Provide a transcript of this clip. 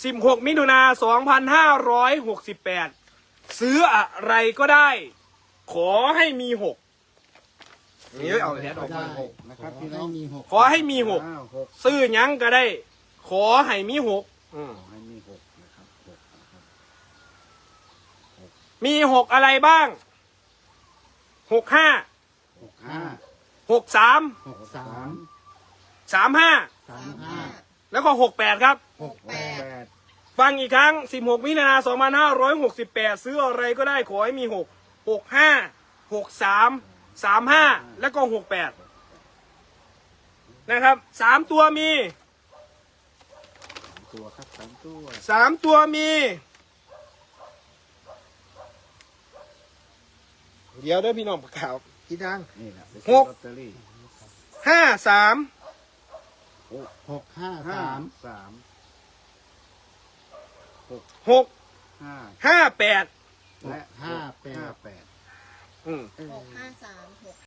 16 มิถุนา2568ซื้ออะไรก็ได้ ขอให้มี6นี่เอาแทนออกมา นะครับพี่น้องมี6 ขอให้มี6ซื้อหยังก็ได้ ขอให้มี6ให้มี6นะครับ6นะครับ มี6อะไรบ้าง65 65 63 63 35 35 แล้วก็68ครับ 68 ฟังอีกครั้ง16 มิถุนายน2568ซื้ออะไรก็ได้ขอให้มี6 65 63 35แล้วก็68นะครับ3ตัวมี ตัวครับ3ตัว 3ตัวมีเดี๋ยวด้วยพี่น้องข่าวพี่ดัง นี่แหละไป ห ซื้อก ลอตเตอรี่ 53 653 6 5 58 และ58 อืม 6 5 3 6